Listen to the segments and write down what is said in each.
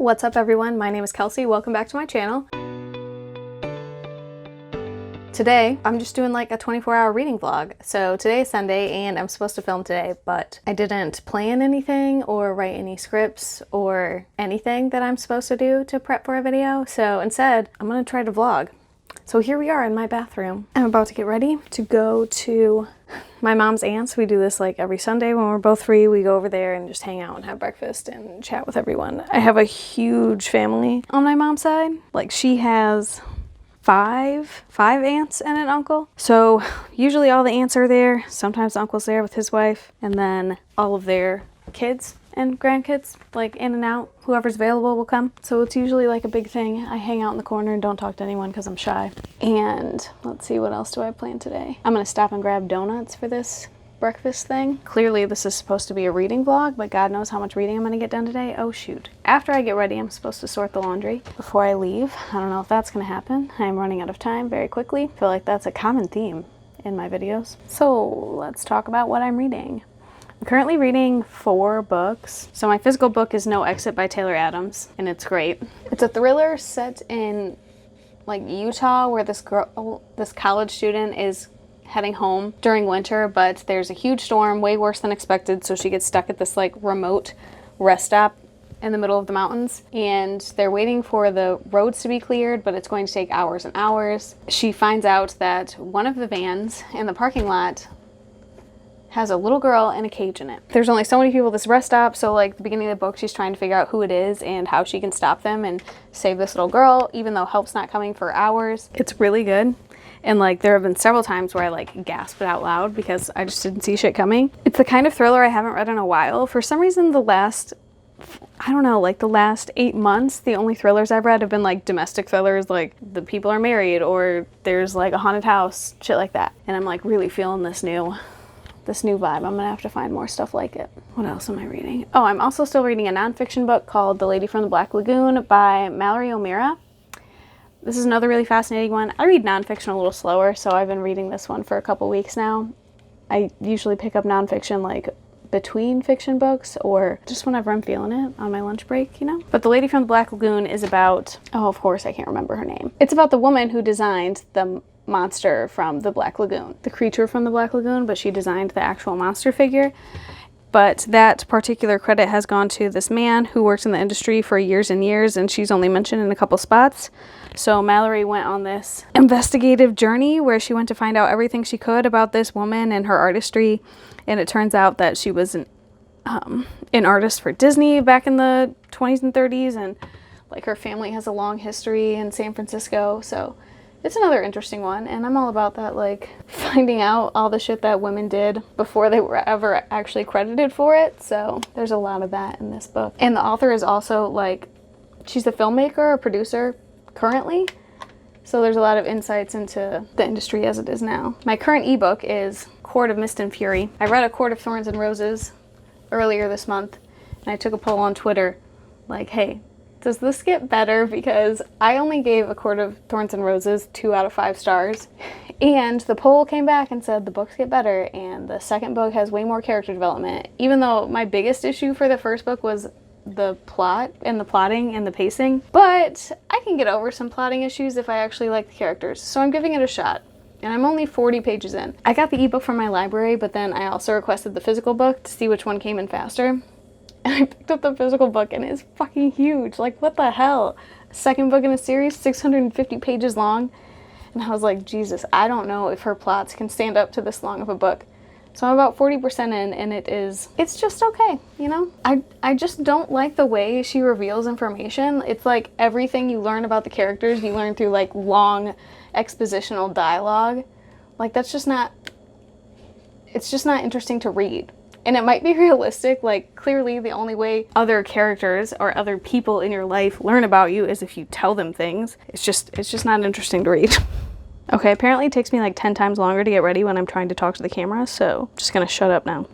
What's up everyone, my name is Kelsey, welcome back to my channel. Today, I'm just doing like a 24-hour reading vlog. So today is Sunday and I'm supposed to film today, but I didn't plan anything or write any scripts or anything that I'm supposed to do to prep for a video. So instead, I'm gonna try to vlog. So here we are in my bathroom. I'm about to get ready to go to my mom's aunt's. We do this like every Sunday when we're both free. We go over there and just hang out and have breakfast and chat with everyone. I have a huge family on my mom's side. Like she has five aunts and an uncle. So usually all the aunts are there. Sometimes the uncle's there with his wife, and then all of their kids and grandkids, like in and out. Whoever's available will come. So it's usually like a big thing. I hang out in the corner and don't talk to anyone because I'm shy. And let's see, what else do I plan today? I'm gonna stop and grab donuts for this breakfast thing. Clearly this is supposed to be a reading vlog, but God knows how much reading I'm gonna get done today. Oh shoot. After I get ready, I'm supposed to sort the laundry before I leave. I don't know if that's gonna happen. I'm running out of time very quickly. I feel like that's a common theme in my videos. So let's talk about what I'm reading. I'm currently reading 4 books. So my physical book is No Exit by Taylor Adams, and it's great. It's a thriller set in like Utah, where this college student is heading home during winter, but there's a huge storm, way worse than expected, so she gets stuck at this like remote rest stop in the middle of the mountains, and they're waiting for the roads to be cleared, but it's going to take hours and hours. She finds out that one of the vans in the parking lot has a little girl in a cage in it. There's only so many people at this rest stop, so like the beginning of the book, she's trying to figure out who it is and how she can stop them and save this little girl, even though help's not coming for hours. It's really good. And like there have been several times where I like gasped out loud because I just didn't see shit coming. It's the kind of thriller I haven't read in a while. For some reason the last 8 months, the only thrillers I've read have been like domestic thrillers, like the people are married or there's like a haunted house, shit like that. And I'm like really feeling this new vibe. I'm gonna have to find more stuff like it. What else am I reading? Oh, I'm also still reading a nonfiction book called The Lady from the Black Lagoon by Mallory O'Meara. This is another really fascinating one. I read nonfiction a little slower, so I've been reading this one for a couple weeks now. I usually pick up nonfiction like between fiction books or just whenever I'm feeling it on my lunch break, you know? But The Lady from the Black Lagoon is about, oh, of course I can't remember her name. It's about the woman who designed the monster from the Black Lagoon, the creature from the Black Lagoon, but she designed the actual monster figure. But that particular credit has gone to this man who works in the industry for years and years, and she's only mentioned in a couple spots. So Mallory went on this investigative journey where she went to find out everything she could about this woman and her artistry, and it turns out that she was an artist for Disney back in the 20s and 30s, and like her family has a long history in San Francisco, so it's another interesting one, and I'm all about that, like, finding out all the shit that women did before they were ever actually credited for it, so there's a lot of that in this book. And the author is also, like, she's a filmmaker, a producer, currently, so there's a lot of insights into the industry as it is now. My current ebook is Court of Mist and Fury. I read A Court of Thorns and Roses earlier this month, and I took a poll on Twitter, like, hey, does this get better? Because I only gave A Court of Thorns and Roses 2 out of 5 stars. And the poll came back and said the books get better and the second book has way more character development. Even though my biggest issue for the first book was the plot and the plotting and the pacing. But I can get over some plotting issues if I actually like the characters. So I'm giving it a shot. And I'm only 40 pages in. I got the ebook from my library, but then I also requested the physical book to see which one came in faster. And I picked up the physical book and it's fucking huge. Like, what the hell? Second book in a series, 650 pages long. And I was like, Jesus, I don't know if her plots can stand up to this long of a book. So I'm about 40% in, and it's just okay, you know? I just don't like the way she reveals information. It's like everything you learn about the characters, you learn through like long expositional dialogue. Like, that's just not, it's just not interesting to read. And it might be realistic, like clearly the only way other characters or other people in your life learn about you is if you tell them things. It's just not interesting to read. Okay, apparently it takes me like 10 times longer to get ready when I'm trying to talk to the camera, so I'm just gonna shut up now.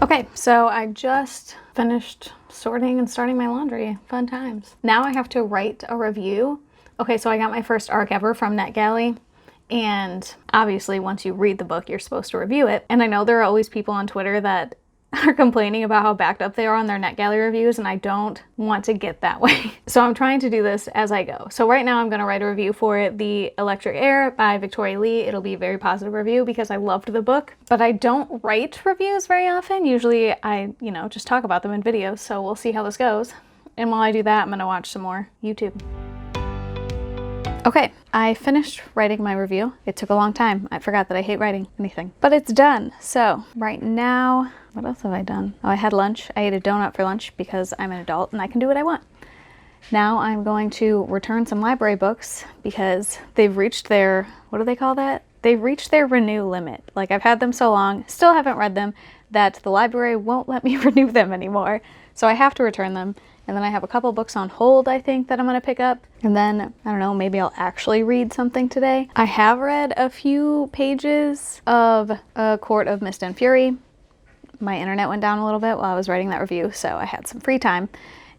Okay, so I just finished sorting and starting my laundry. Fun times. Now I have to write a review. Okay, so I got my first ARC ever from NetGalley. And obviously once you read the book, you're supposed to review it. And I know there are always people on Twitter that are complaining about how backed up they are on their NetGalley reviews, and I don't want to get that way. So I'm trying to do this as I go. So right now I'm going to write a review for The Electric Air by Victoria Lee. It'll be a very positive review because I loved the book, but I don't write reviews very often. Usually I, just talk about them in videos, so we'll see how this goes. And while I do that, I'm going to watch some more YouTube. Okay, I finished writing my review. It took a long time. I forgot that I hate writing anything, but it's done. So right now, what else have I done? Oh, I had lunch. I ate a donut for lunch because I'm an adult and I can do what I want. Now I'm going to return some library books because they've reached their, what do they call that? They've reached their renew limit. Like, I've had them so long, still haven't read them, that the library won't let me renew them anymore. So I have to return them. And then I have a couple books on hold, I think, that I'm going to pick up. And then, I don't know, maybe I'll actually read something today. I have read a few pages of A Court of Mist and Fury. My internet went down a little bit while I was writing that review, so I had some free time.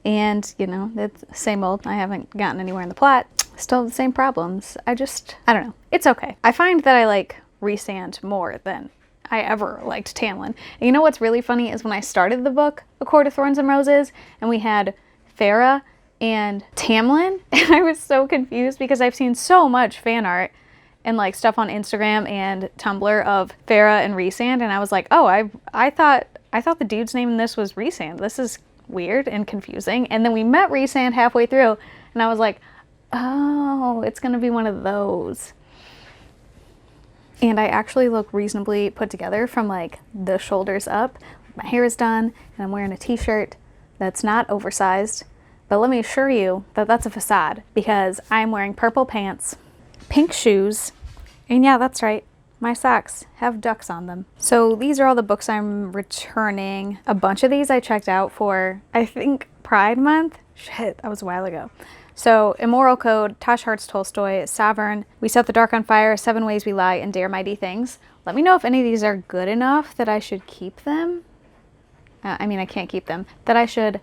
And, it's the same old. I haven't gotten anywhere in the plot. Still the same problems. I don't know. It's okay. I find that I like Rhysand more than I ever liked Tamlin. And you know what's really funny is when I started the book, A Court of Thorns and Roses, and we had Farah and Tamlin, and I was so confused because I've seen so much fan art and like stuff on Instagram and Tumblr of Farah and Rhysand, and I was like, oh, I thought the dude's name in this was Rhysand. This is weird and confusing. And then we met Rhysand halfway through, and I was like, oh, it's gonna be one of those. And I actually look reasonably put together from like the shoulders up. My hair is done and I'm wearing a t-shirt that's not oversized. But let me assure you that that's a facade because I'm wearing purple pants, pink shoes, and yeah, that's right, my socks have ducks on them. So these are all the books I'm returning. A bunch of these I checked out for, I think, Pride Month. Shit, that was a while ago. So, Immoral Code, Tosh Hart's Tolstoy, Sovereign, We Set the Dark on Fire, 7 Ways We Lie, and Dare Mighty Things. Let me know if any of these are good enough that I should keep them. I can't keep them. That I should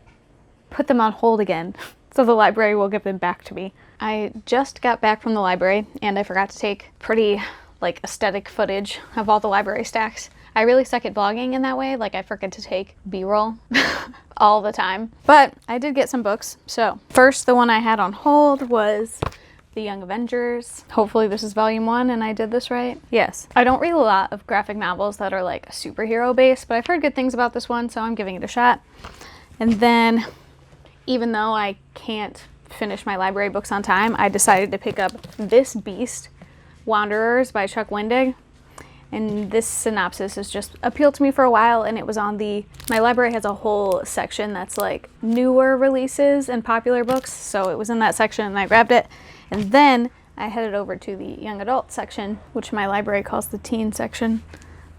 put them on hold again, so the library will give them back to me. I just got back from the library, and I forgot to take pretty, aesthetic footage of all the library stacks. I really suck at vlogging in that way. I forget to take B-roll all the time. But I did get some books. So first, the one I had on hold was The Young Avengers. Hopefully this is volume 1 and I did this right. Yes. I don't read a lot of graphic novels that are superhero based, but I've heard good things about this one, so I'm giving it a shot. And then, even though I can't finish my library books on time, I decided to pick up this beast, Wanderers by Chuck Wendig. And this synopsis has just appealed to me for a while, and it was on my library has a whole section that's newer releases and popular books, so it was in that section and I grabbed it. And then I headed over to the young adult section, which my library calls the teen section,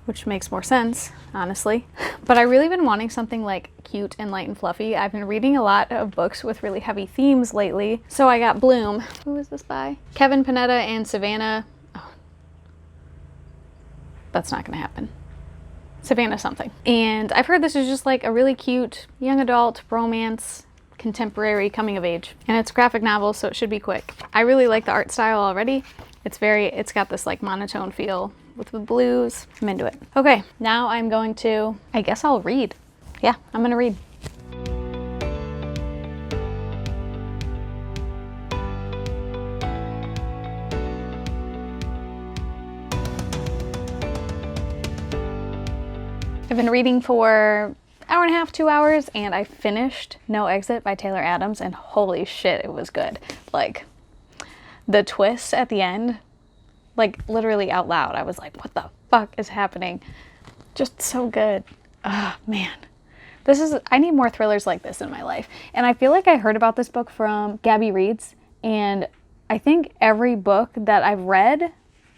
which makes more sense, honestly. But I've really been wanting something cute and light and fluffy. I've been reading a lot of books with really heavy themes lately. So I got Bloom. Who is this by? Kevin Panetta and Savannah. That's not gonna happen. Savannah something. And I've heard this is just a really cute young adult romance, contemporary coming of age. And it's a graphic novel, so it should be quick. I really like the art style already. It's got this monotone feel with the blues. I'm into it. Okay, now I'm going to, I guess I'll read. Yeah, I'm gonna read. I've been reading for an hour and a half, 2 hours, and I finished No Exit by Taylor Adams, and holy shit, it was good. The twist at the end, literally out loud, I was like, what the fuck is happening? Just so good. Oh, man. I need more thrillers like this in my life. And I feel like I heard about this book from Gabby Reads, and I think every book that I've read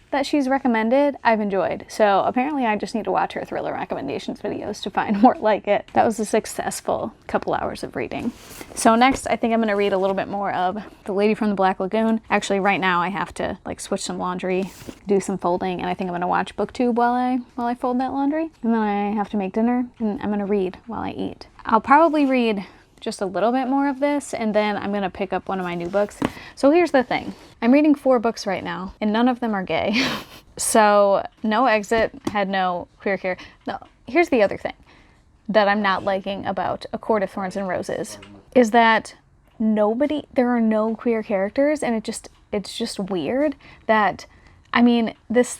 that she's recommended, I've enjoyed. So apparently I just need to watch her thriller recommendations videos to find more like it. That was a successful couple hours of reading. So next, I think I'm going to read a little bit more of The Lady from the Black Lagoon. Actually, right now I have to like switch some laundry, do some folding, and I think I'm going to watch BookTube while I fold that laundry. And then I have to make dinner, and I'm going to read while I eat. I'll probably read just a little bit more of this, and then I'm gonna pick up one of my new books. So here's the thing. I'm reading 4 books right now, and none of them are gay. So No Exit had no queer character. No, here's the other thing that I'm not liking about A Court of Thorns and Roses is that there are no queer characters, and it's just weird that, I mean, this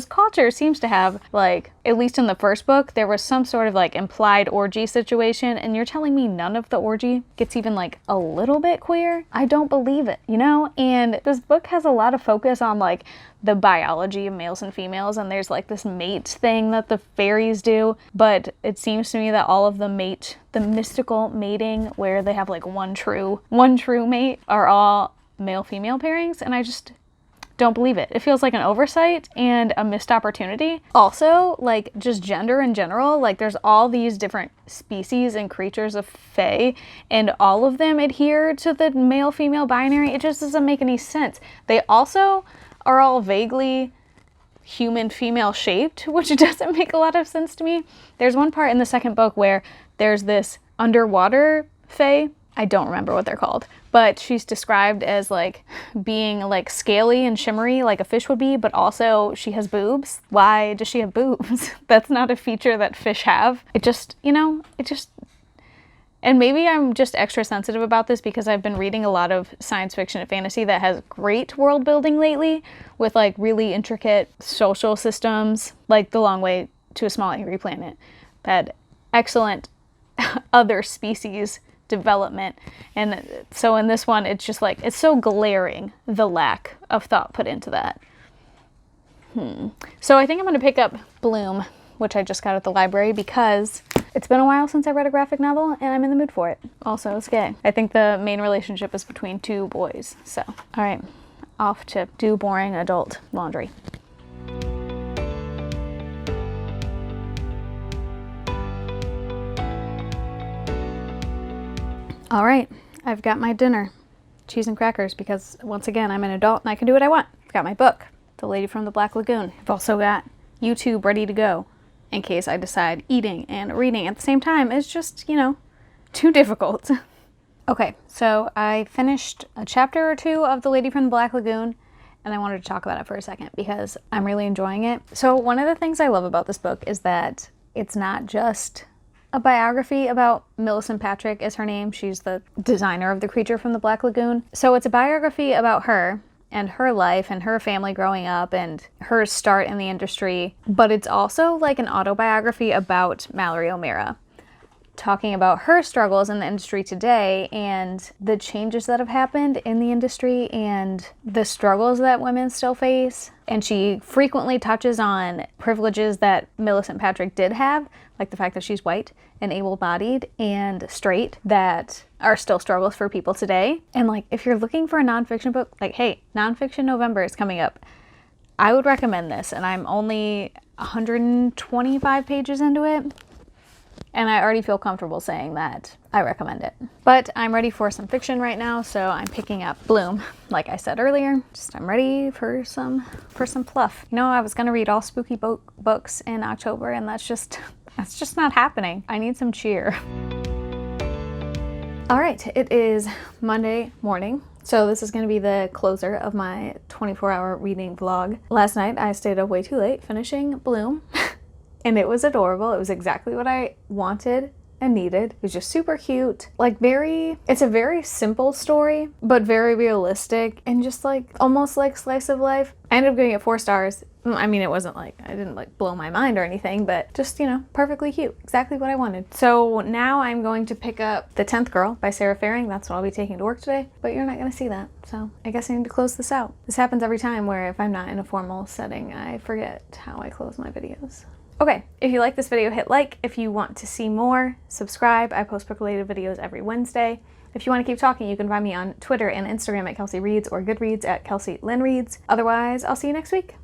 culture seems to have, like, at least in the first book, there was some sort of like implied orgy situation, and you're telling me none of the orgy gets even like a little bit queer? I don't believe it, you know? And this book has a lot of focus on like the biology of males and females, and there's like this mate thing that the fairies do, but it seems to me that all of the mystical mating where they have like one true mate are all male-female pairings, and I just don't believe it. It feels like an oversight and a missed opportunity. Also, like, just gender in general, like there's all these different species and creatures of fae, and all of them adhere to the male-female binary. It just doesn't make any sense. They also are all vaguely human female shaped, which doesn't make a lot of sense to me. There's one part in the second book where there's this underwater fae. I don't remember what they're called, but she's described as like being like scaly and shimmery like a fish would be, but also she has boobs. Why does she have boobs? That's not a feature that fish have. And maybe I'm just extra sensitive about this because I've been reading a lot of science fiction and fantasy that has great world building lately with like really intricate social systems, like The Long Way to a Small Angry Planet had excellent other species development. And so in this one, it's just like, it's so glaring, the lack of thought put into that. So I think I'm going to pick up Bloom, which I just got at the library because it's been a while since I read a graphic novel and I'm in the mood for it. Also, it's gay. I think the main relationship is between 2 boys. So, all right, off to do boring adult laundry. All right, I've got my dinner, cheese and crackers, because once again, I'm an adult and I can do what I want. I've got my book, The Lady from the Black Lagoon. I've also got YouTube ready to go in case I decide eating and reading at the same time is just, you know, too difficult. Okay, so I finished a chapter or 2 of The Lady from the Black Lagoon, and I wanted to talk about it for a second because I'm really enjoying it. So one of the things I love about this book is that it's not just a biography about Millicent Patrick is her name. She's the designer of the creature from the Black Lagoon. So it's a biography about her and her life and her family growing up and her start in the industry. But it's also like an autobiography about Mallory O'Meara, talking about her struggles in the industry today and the changes that have happened in the industry and the struggles that women still face. And she frequently touches on privileges that Millicent Patrick did have, like the fact that she's white and able-bodied and straight, that are still struggles for people today. And like, if you're looking for a nonfiction book, like, hey, Nonfiction November is coming up. I would recommend this, and I'm only 125 pages into it. And I already feel comfortable saying that I recommend it. But I'm ready for some fiction right now, so I'm picking up Bloom. Like I said earlier, I'm ready for some fluff. You know, I was gonna read all spooky books in October, and that's just not happening. I need some cheer. All right, it is Monday morning. So this is going to be the closer of my 24-hour reading vlog. Last night I stayed up way too late finishing Bloom. And it was adorable. It was exactly what I wanted and needed. It was just super cute. Like it's a very simple story, but very realistic and just like almost like slice of life. I ended up giving it 4 stars. I mean, it wasn't like, I didn't like blow my mind or anything, but just, you know, perfectly cute. Exactly what I wanted. So now I'm going to pick up The 10th Girl by Sarah Faring. That's what I'll be taking to work today, but you're not gonna see that. So I guess I need to close this out. This happens every time where if I'm not in a formal setting, I forget how I close my videos. Okay, if you like this video, hit like. If you want to see more, subscribe. I post book-related videos every Wednesday. If you want to keep talking, you can find me on Twitter and Instagram at Kelsey Reads or Goodreads at Kelsey Lynn Reads. Otherwise, I'll see you next week.